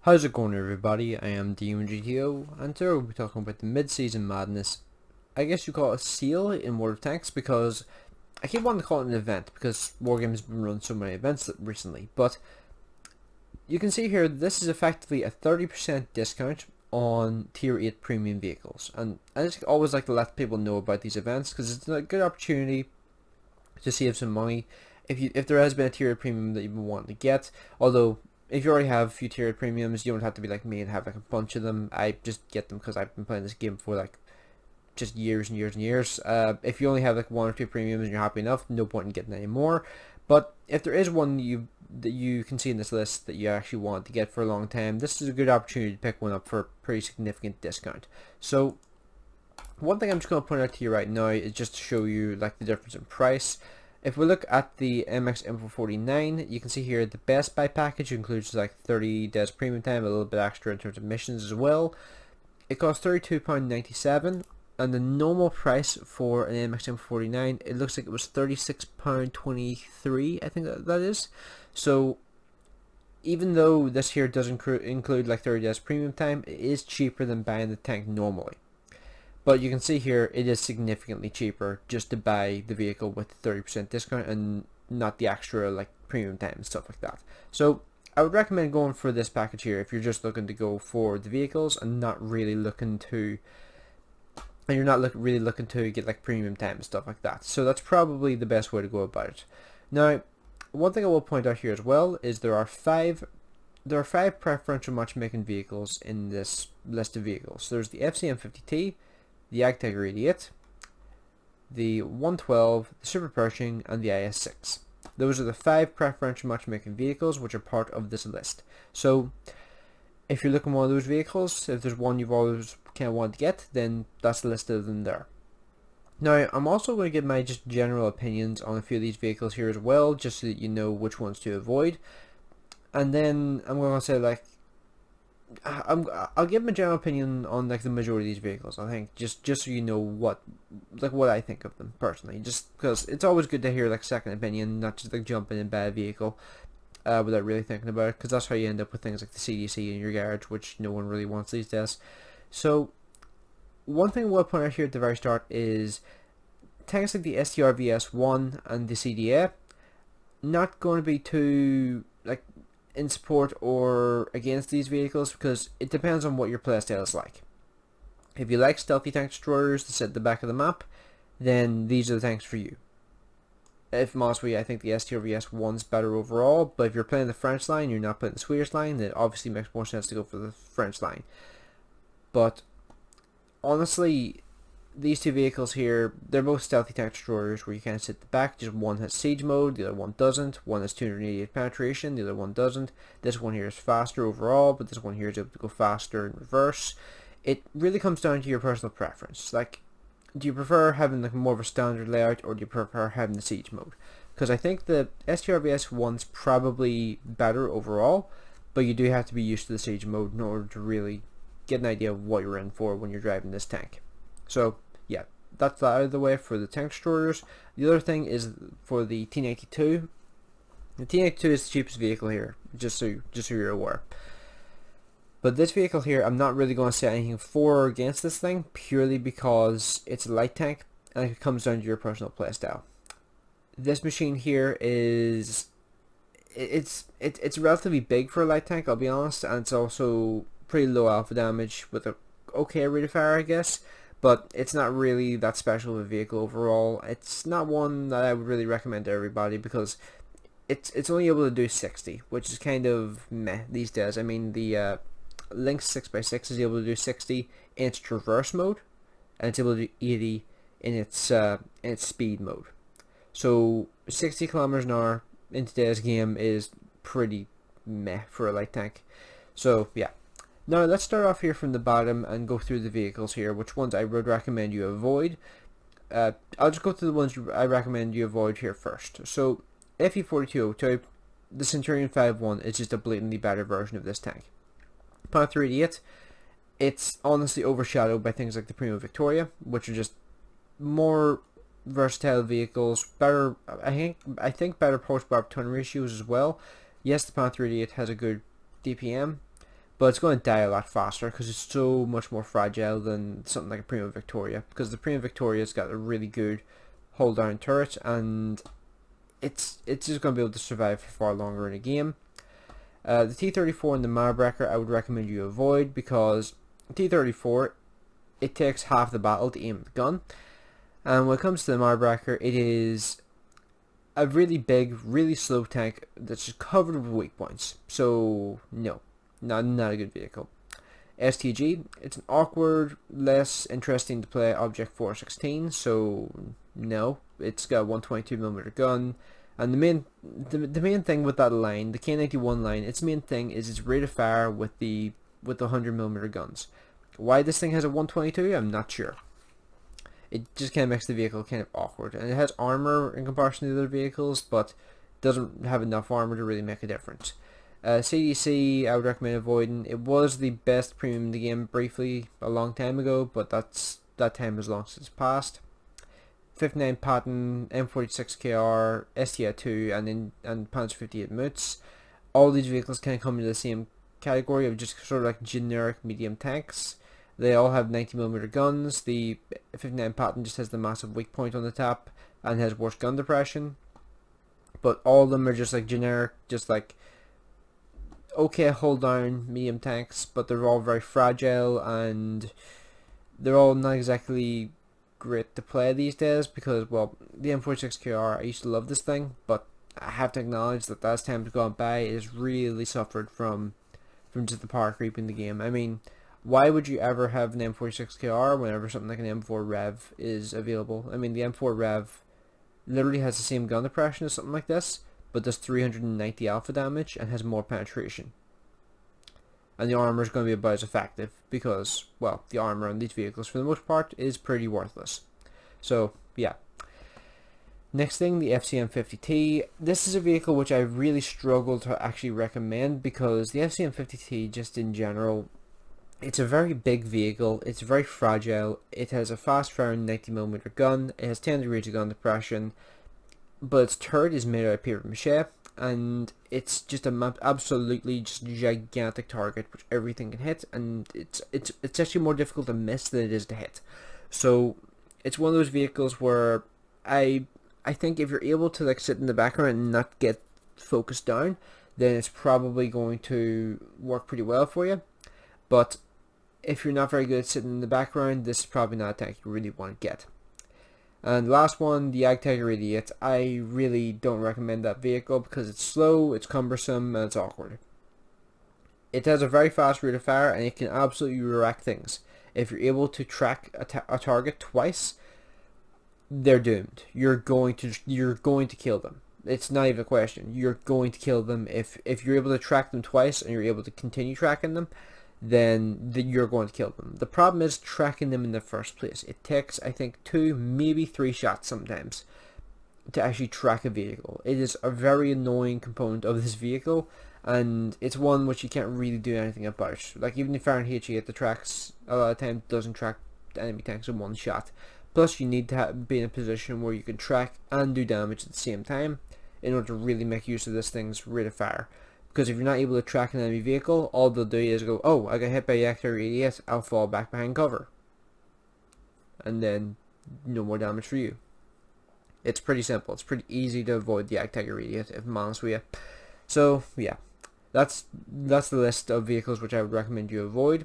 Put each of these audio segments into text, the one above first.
How's it going, everybody? I am DeanoGTO, and today we'll be talking about the mid-season madness. I guess you call it a sale in World of Tanks, because I keep wanting to call it an event because Wargames has been running so many events recently. But you can see here this is effectively a 30% discount on tier 8 premium vehicles, and I just always like to let people know about these events because it's a good opportunity to save some money if there has been a tier 8 premium that you've been wanting to get. Although if you already have a few tiered premiums, you don't have to be like me and have like a bunch of them. I just get them because I've been playing this game for like just years and years and years. If you only have like one or two premiums and you're happy enough, no point in getting any more. But if there is one that you can see in this list that you actually want to get for a long time, this is a good opportunity to pick one up for a pretty significant discount. So one thing I'm just going to point out to you right now is just to show you like the difference in price. If we look at the MX Info 49, you can see here the Best Buy package includes like 30 days premium time, a little bit extra in terms of missions as well. It costs £32.97, and the normal price for an MX Info 49, it looks like it was £36.23, I think that is. So even though this here does include like 30 days premium time, it is cheaper than buying the tank normally. But you can see here it is significantly cheaper just to buy the vehicle with 30% discount and not the extra like premium time and stuff like that. So I would recommend going for this package here if you're just looking to go for the vehicles and not really looking to really looking to get like premium time and stuff like that. So that's probably the best way to go about it. Now, one thing I will point out here as well is there are five preferential matchmaking vehicles in this list of vehicles. There's the FCM50T, the Agtagger 88, the 112, the Super Pershing, and the IS-6. Those are the 5 preferential matchmaking vehicles which are part of this list. So if you're looking at one of those vehicles, if there's one you've always kind of wanted to get, then that's the list of them there. Now, I'm also going to give my just general opinions on a few of these vehicles here as well, just so that you know which ones to avoid. And then I'm going to say like, I'll give my general opinion on like the majority of these vehicles. I think just so you know what I think of them personally. Just because it's always good to hear like second opinion, not just like jumping in buy a vehicle without really thinking about it. Because that's how you end up with things like the CDC in your garage, which no one really wants these days. So one thing I will point out here at the very start is tanks like the STR-VS1 and the CDA not going to be too like in support or against these vehicles because it depends on what your playstyle is like. If you like stealthy tank destroyers to sit at the back of the map, then these are the tanks for you. If I'm honest with you, I think the STR-VS1's better overall, but if you're playing the French line, you're not playing the Swedish line, then it obviously makes more sense to go for the French line. But honestly, these two vehicles here, they're both stealthy tank destroyers where you kind of sit at the back. Just one has siege mode, the other one doesn't. One has 288 penetration, the other one doesn't. This one here is faster overall, but this one here is able to go faster in reverse. It really comes down to your personal preference. Like, do you prefer having like more of a standard layout, or do you prefer having the siege mode? Because I think the STR-VS1's probably better overall, but you do have to be used to the siege mode in order to really get an idea of what you're in for when you're driving this tank. So yeah, that's that out of the way for the tank destroyers. The other thing is for the T92. The T92 is the cheapest vehicle here, just so you're aware. But this vehicle here, I'm not really going to say anything for or against this thing, purely because it's a light tank and it comes down to your personal playstyle. This machine here is it's relatively big for a light tank, I'll be honest, and it's also pretty low alpha damage with a okay rate of fire, I guess. But it's not really that special of a vehicle overall. It's not one that I would really recommend to everybody because it's only able to do 60, which is kind of meh these days. I mean, the Lynx 6x6 is able to do 60 in its traverse mode, and it's able to do 80 in its speed mode. So 60 kilometers an hour in today's game is pretty meh for a light tank. So yeah. Now let's start off here from the bottom and go through the vehicles here, which ones I would recommend you avoid. I'll just go through the ones I recommend you avoid here first. So FE4202, the Centurion 5.1 is just a blatantly better version of this tank. Panther 88, it's honestly overshadowed by things like the Prima Victoria, which are just more versatile vehicles, better, I think better horsepower to ton ratios as well. Yes, the Panther 88 has a good DPM, but it's going to die a lot faster because it's so much more fragile than something like a Prima Victoria, because the Prima Victoria's got a really good hold down turret, and it's just going to be able to survive for far longer in a game. The T-34 and the Marbreaker I would recommend you avoid, because T-34, it takes half the battle to aim the gun, and when it comes to the Marbreaker, it is a really big, really slow tank that's just covered with weak points. So no, not a good vehicle. STG, it's an awkward, less interesting to play Object 416. So no, it's got a 122mm gun, and the main thing with that line, the K91 line, its main thing is its rate of fire with the 100mm guns. Why this thing has a 122, I'm not sure. It just kind of makes the vehicle kind of awkward, and it has armor in comparison to the other vehicles, but doesn't have enough armor to really make a difference. CDC I would recommend avoiding. It was the best premium in the game briefly a long time ago, but that time has long since passed. 59 Patton, M46KR, STI2, and Panzer 58 Moots. All these vehicles kind of come into the same category of just sort of like generic medium tanks. They all have 90mm guns. The 59 Patton just has the massive weak point on the top and has worse gun depression. But all of them are just like generic, just like okay hold down medium tanks, but they're all very fragile, and they're all not exactly great to play these days, because, well, the M46KR, I used to love this thing, but I have to acknowledge that as time has gone by, it has really suffered from just the power creep in the game. I mean, why would you ever have an M46KR whenever something like an M4 Rev is available? I mean, the M4 Rev literally has the same gun depression as something like this, but does 390 alpha damage and has more penetration. And the armor is going to be about as effective, because, well, the armor on these vehicles for the most part is pretty worthless. So, yeah. Next thing, the FCM50T. This is a vehicle which I really struggle to actually recommend, because the FCM50T, just in general, it's a very big vehicle, it's very fragile, it has a fast firing 90mm gun, it has 10 degrees of gun depression, but its turret is made out of paper mache, and it's just a absolutely just gigantic target which everything can hit, and it's actually more difficult to miss than it is to hit. So it's one of those vehicles where I think if you're able to like sit in the background and not get focused down, then it's probably going to work pretty well for you. But if you're not very good at sitting in the background, this is probably not a tank you really want to get. And the last one, the Agtiger 88. I really don't recommend that vehicle because it's slow, it's cumbersome, and it's awkward. It has a very fast rate of fire, and it can absolutely wreck things. If you're able to track a target twice, they're doomed. You're going to kill them. It's not even a question. You're going to kill them. If you're able to track them twice and you're able to continue tracking them, then you're going to kill them. The problem is tracking them in the first place. It takes, I think, 2, maybe 3 shots sometimes to actually track a vehicle. It is a very annoying component of this vehicle, and it's one which you can't really do anything about. Like, even the Fahrenheit H8, the tracks a lot of times doesn't track enemy tanks in one shot. Plus, you need to be in a position where you can track and do damage at the same time in order to really make use of this thing's rate of fire. Because if you're not able to track an enemy vehicle, all they'll do is go, oh, I got hit by the Agtiger 88, I'll fall back behind cover. And then, no more damage for you. It's pretty simple. It's pretty easy to avoid the Agtiger 88, if I'm honest with you. So, yeah. That's the list of vehicles which I would recommend you avoid.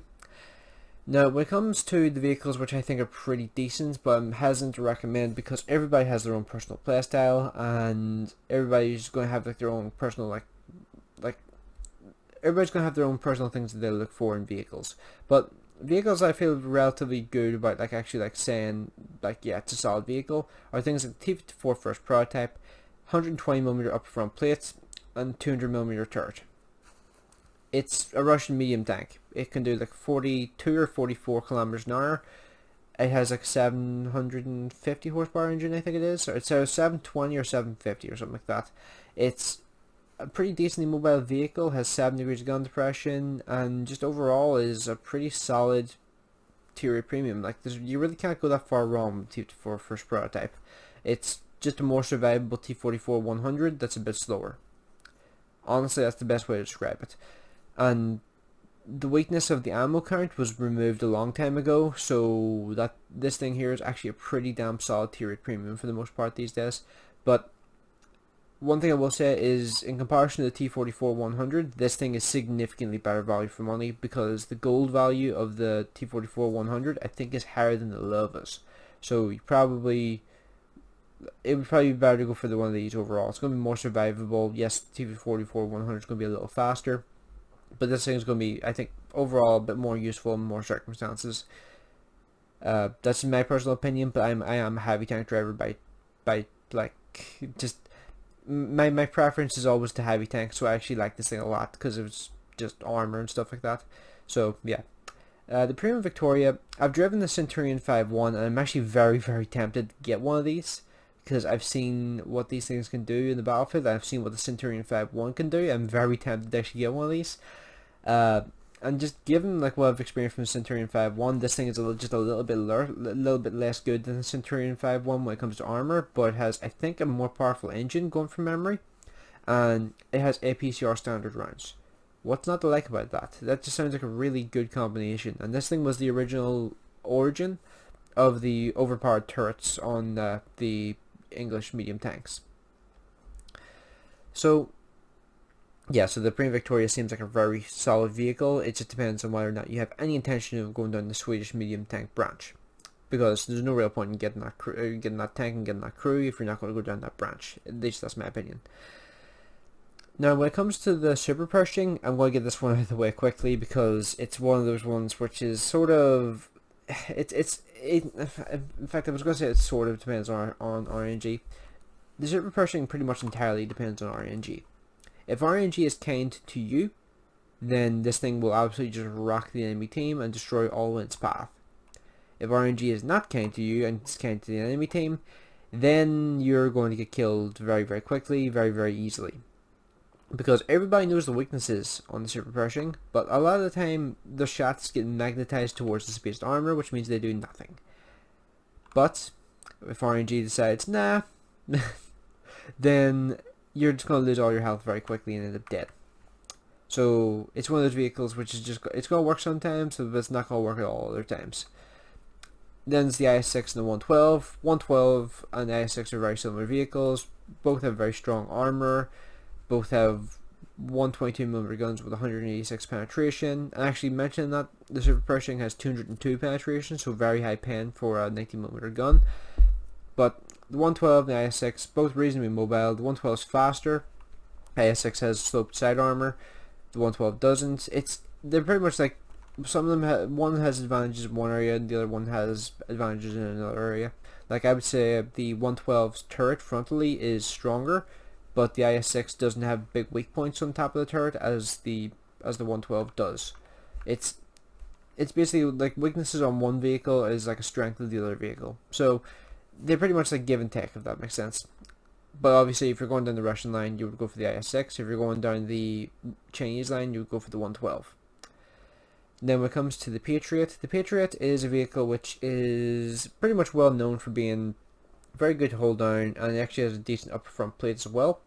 Now, when it comes to the vehicles which I think are pretty decent, but I'm hesitant to recommend because everybody has their own personal playstyle, and everybody's going to have like their own personal everybody's going to have their own personal things that they look for in vehicles. But vehicles I feel relatively good about, like actually like saying like, yeah, it's a solid vehicle, are things like the T-54 first prototype, 120mm upper front plates, and 200mm turret. It's a Russian medium tank. It can do like 42 or 44 kilometers an hour. It has like 750 horsepower engine, I think it is. Or it's either 720 or 750 or something like that. It's a pretty decently mobile vehicle, has 7 degrees of gun depression, and just overall is a pretty solid tier A premium. Like, you really can't go that far wrong with T-54 first prototype. It's just a more survivable T-44 100 that's a bit slower. Honestly, that's the best way to describe it. And the weakness of the ammo count was removed a long time ago, so that this thing here is actually a pretty damn solid tier 8 premium for the most part these days. But one thing I will say is, in comparison to the T44-100, this thing is significantly better value for money, because the gold value of the T44-100 I think is higher than the Lovas. So it would probably be better to go for the one of these overall. It's going to be more survivable. Yes, the T44-100 is going to be a little faster, but this thing is going to be, I think, overall a bit more useful in more circumstances. That's in my personal opinion, but I am a heavy tank driver by like, just my preference is always to heavy tank, so I actually like this thing a lot because it's just armor and stuff like that. So yeah. The Premium Victoria, I've driven the Centurion 5-1, and I'm actually very, very tempted to get one of these, because I've seen what these things can do in the battlefield, and I've seen what the Centurion 5-1 can do. I'm very tempted to actually get one of these. And just given like what I've experienced from the Centurion 5-1, this thing is just a little bit less good than the Centurion 5-1 when it comes to armor, but it has, I think, a more powerful engine going from memory, and it has APCR standard rounds. What's not to like about that? That just sounds like a really good combination. And this thing was the original origin of the overpowered turrets on the English medium tanks. So yeah, so the Premium Victoria seems like a very solid vehicle. It just depends on whether or not you have any intention of going down the Swedish medium tank branch, because there's no real point in getting that tank and getting that crew if you're not going to go down that branch. At least that's my opinion. Now, when it comes to the super Pershing, I'm going to get this one out of the way quickly, because it's one of those ones which is sort of, in fact, I was going to say it sort of depends on RNG. The super Pershing pretty much entirely depends on RNG. If RNG is kind to you, then this thing will absolutely just rock the enemy team and destroy all in its path. If RNG is not kind to you and it's kind to the enemy team, then you're going to get killed very, very quickly, very, very easily. Because everybody knows the weaknesses on the super Pershing, but a lot of the time the shots get magnetized towards the spaced armor, which means they do nothing. But if RNG decides, nah, then you're just going to lose all your health very quickly and end up dead. So it's one of those vehicles which is just, it's going to work sometimes, but it's not going to work at all other times. Then there's the IS-6 and the 112. 112 and the IS-6 are very similar vehicles. Both have very strong armor. Both have 122mm guns with 186 penetration. And actually mentioning that, the Super Pershing has 202 penetration, so very high pen for a 90mm gun. But the 112 and the IS-6, both reasonably mobile. The 112 is faster. IS-6 has sloped side armor. The 112 doesn't. They're pretty much like, some of them one has advantages in one area and the other one has advantages in another area. Like, I would say the 112's turret frontally is stronger, but the IS-6 doesn't have big weak points on top of the turret as the 112 does. It's basically like weaknesses on one vehicle is like a strength of the other vehicle. So they're pretty much like give and take, if that makes sense. But obviously, if you're going down the Russian line, you would go for the IS-6. If you're going down the Chinese line, you would go for the 112. Then when it comes to the Patriot is a vehicle which is pretty much well known for being very good to hold down, and it actually has a decent upper front plate as well.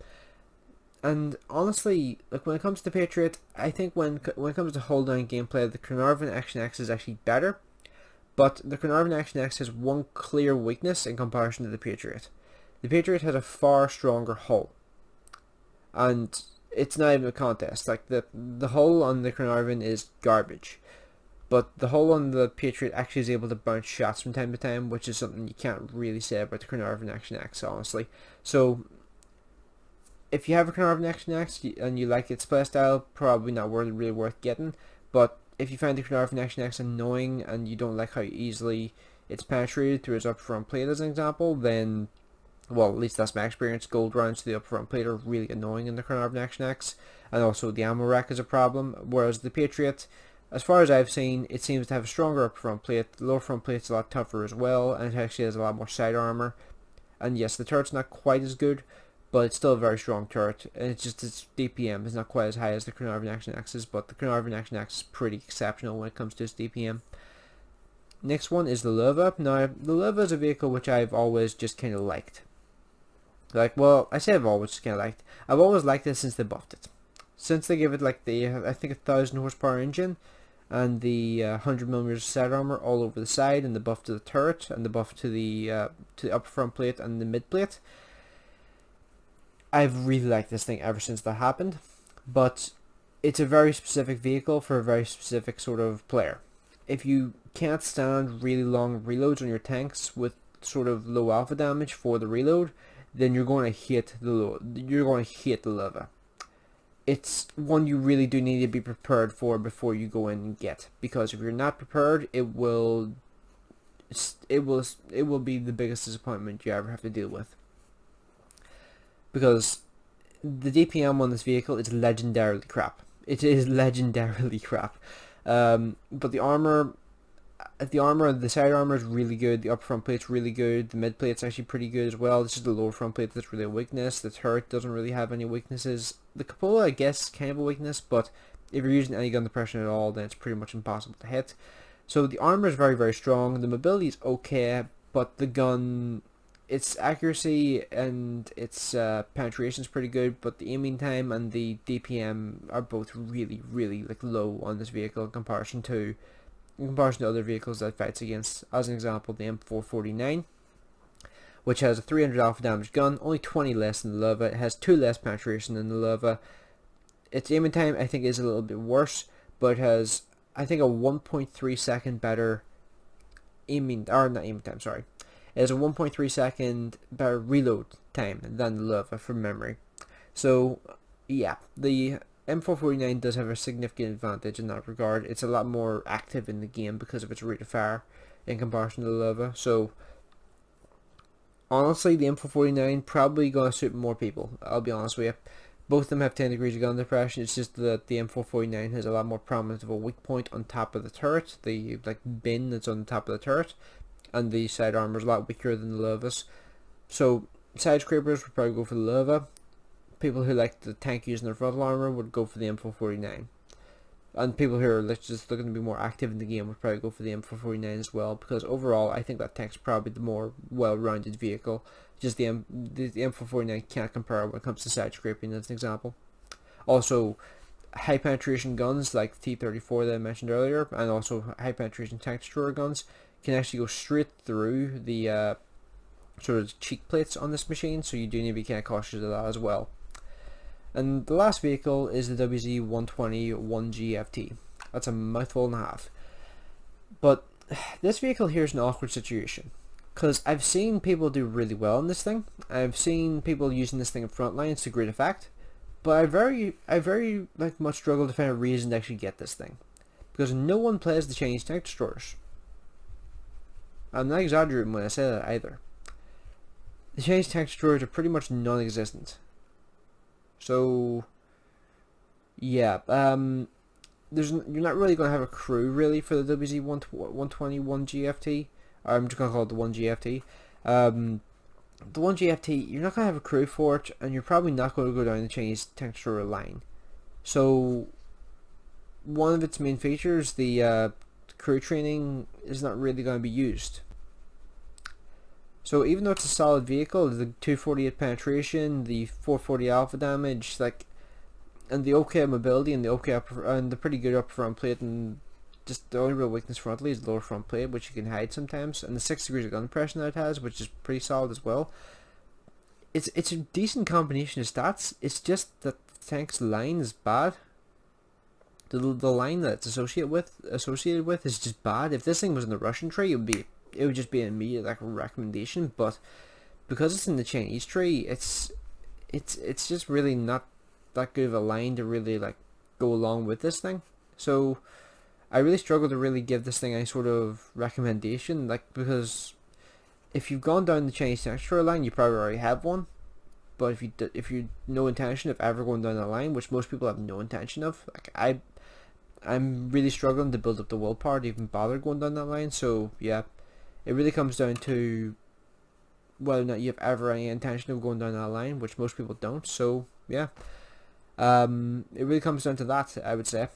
And honestly, like when it comes to Patriot, I think when it comes to hold down gameplay, the Carnarvon Action X is actually better. But the Carnarvon Action X has one clear weakness in comparison to the Patriot. The Patriot has a far stronger hull, and it's not even a contest. Like the hull on the Carnarvon is garbage, but the hull on the Patriot actually is able to bounce shots from time to time, which is something you can't really say about the Carnarvon Action X, honestly. So if you have a Carnarvon Action X and you like its playstyle, probably not really worth getting. But if you find the Carnarvon Action X annoying and you don't like how easily it's penetrated through its upper front plate as an example, then, well, at least that's my experience, gold rounds to the upper front plate are really annoying in the Carnarvon Action X, and also the ammo rack is a problem, whereas the Patriot, as far as I've seen, it seems to have a stronger upper front plate. The lower front plate's a lot tougher as well, and it actually has a lot more side armor. And yes, the turret's not quite as good, but it's still a very strong turret, and it's just its DPM is not quite as high as the Carnarvon Action X's, but the Carnarvon Action X is pretty exceptional when it comes to its DPM. Next one is the Lova. Now, the Lova is a vehicle which I've always just kind of liked. Like, well, I say I've always just kind of liked. I've always liked it since they buffed it. since they give it like the I think 1,000 horsepower engine and the 100mm side armor all over the side, and the buff to the turret and the buff to the upper front plate and the mid plate. I've really liked this thing ever since that happened, but it's a very specific vehicle for a very specific sort of player. If you can't stand really long reloads on your tanks with sort of low alpha damage for the reload, then you're going to hate the lava. It's one you really do need to be prepared for before you go in and get, because if you're not prepared, it will be the biggest disappointment you ever have to deal with. Because the DPM on this vehicle is legendarily crap. It is legendarily crap. But the armor, the side armor is really good. The upper front plate's really good. The mid plate's actually pretty good as well. This is the lower front plate that's really a weakness. The turret doesn't really have any weaknesses. The cupola, I guess, is kind of a weakness, but if you're using any gun depression at all, then it's pretty much impossible to hit. So the armor is very, very strong. The mobility is okay, but the gun, its accuracy and its penetration is pretty good, but the aiming time and the DPM are both really, really like low on this vehicle in comparison to other vehicles that it fights against. As an example, the M449, which has a 300 alpha damage gun, only 20 less than the lava. It has 2 less penetration than the lava. Its aiming time, I think, is a little bit worse, but it has, I think, a 1.3 second better aiming, or not aiming time, sorry. It has a 1.3 second better reload time than the lava from memory. So, yeah, the M449 does have a significant advantage in that regard. It's a lot more active in the game because of its rate of fire in comparison to the lava. So, honestly, the M449 probably gonna suit more people. I'll be honest with you. Both of them have 10 degrees of gun depression. It's just that the M449 has a lot more prominent of a weak point on top of the turret, the like bin that's on the top of the turret, and the side armor is a lot weaker than the lavas. So side scrapers would probably go for the lava. People who like the tank using their frontal armor would go for the M449. And people who are just looking to be more active in the game would probably go for the M449 as well, because overall I think that tank's probably the more well-rounded vehicle. Just the M449 can't compare when it comes to side scraping, as an example. Also, high penetration guns like the T-34 that I mentioned earlier, and also high penetration tank destroyer guns can actually go straight through the sort of cheek plates on this machine, so you do need to be kind of cautious of that as well. And the last vehicle is the WZ-120 1GFT. That's a mouthful and a half. But this vehicle here is an awkward situation, because I've seen people do really well in this thing. I've seen people using this thing in front lines to great effect, but I very like much struggle to find a reason to actually get this thing, because no one plays the Chinese tank destroyers. I'm not exaggerating when I say that either. The Chinese tank destroyers are pretty much non-existent. So, yeah, you're not really going to have a crew really for the WZ-120 1GFT. I'm just going to call it the 1GFT. The 1GFT, you're not going to have a crew for it, and you're probably not going to go down the Chinese tank destroyer line. So, one of its main features, the crew training, is not really going to be used. So even though it's a solid vehicle, the 248 penetration, the 440 alpha damage, and the okay mobility, and the pretty good upper front plate, and just the only real weakness frontally is the lower front plate, which you can hide sometimes, and the 6 degrees of gun depression that it has, which is pretty solid as well. It's a decent combination of stats. It's just that the tank's line is bad. The line that it's associated with is just bad. If this thing was in the Russian tree, it would just be an immediate like recommendation, but because it's in the Chinese tree, it's just really not that good of a line to really like go along with this thing. So I really struggle to really give this thing any sort of recommendation, like, because if you've gone down the Chinese tank destroyer line, you probably already have one. But if you no intention of ever going down that line, which most people have no intention of, like I'm really struggling to build up the willpower to even bother going down that line. So yeah, it really comes down to whether or not you have ever any intention of going down that line, which most people don't. So yeah, it really comes down to that, I would say.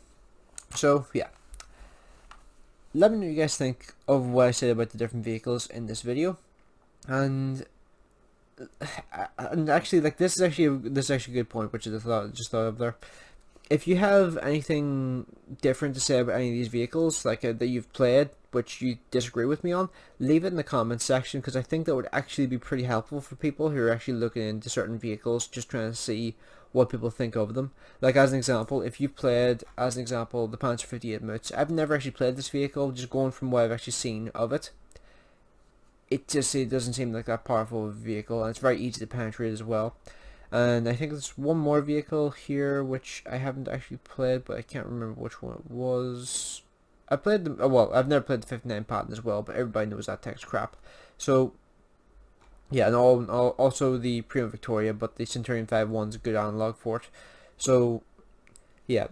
So yeah, let me know what you guys think of what I said about the different vehicles in this video, and actually, like, this is actually a good point, which I just thought of there. if you have anything different to say about any of these vehicles, like that you've played, which you disagree with me on, leave it in the comments section, because I think that would actually be pretty helpful for people who are actually looking into certain vehicles, just trying to see what people think of them. Like as an example, if you've played, as an example, the Panzer 58 Moots, I've never actually played this vehicle, just going from what I've actually seen of it. It doesn't seem like that powerful of a vehicle, and it's very easy to penetrate as well. And I think there's one more vehicle here which I haven't actually played, but I can't remember which one it was. I played the well, I've never played the 59 Patton as well, but everybody knows that text crap. So yeah, and also the Prima Victoria, but the Centurion 5.1's a good analog for it. So yeah,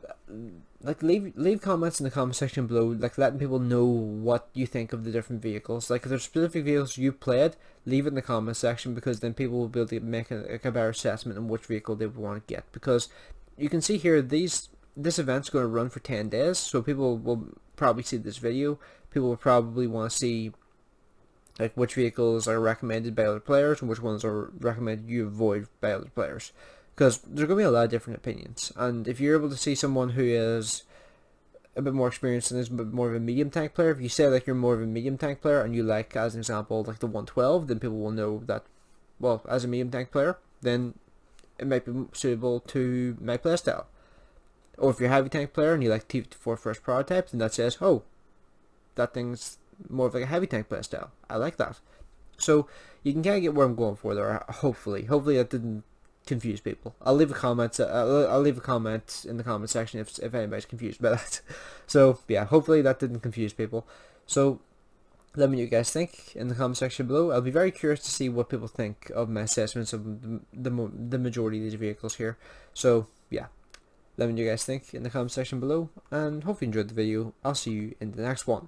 like leave comments in the comment section below, like letting people know what you think of the different vehicles. Like if there's specific vehicles you played, leave it in the comment section, because then people will be able to make a better assessment on which vehicle they would want to get. Because you can see here, this event's going to run for 10 days, so people will probably see this video. People will probably want to see like which vehicles are recommended by other players and which ones are recommended you avoid by other players, because there's going to be a lot of different opinions. And if you're able to see someone who is a bit more experienced and is a bit more of a medium tank player, if you say like you're more of a medium tank player and you like, as an example, like the 112, then people will know that, well, as a medium tank player, then it might be suitable to my playstyle. Or if you're a heavy tank player and you like T-54 first prototype, then that says, oh, that thing's more of like a heavy tank playstyle. I like that. So you can kind of get where I'm going for there. Hopefully that didn't confuse people. I'll leave a comment. I'll leave a comment in the comment section if anybody's confused by that. So yeah, hopefully that didn't confuse people. So let me know what you guys think in the comment section below. I'll be very curious to see what people think of my assessments of the majority of these vehicles here. So yeah, let me know what you guys think in the comment section below, and hope you enjoyed the video. I'll see you in the next one.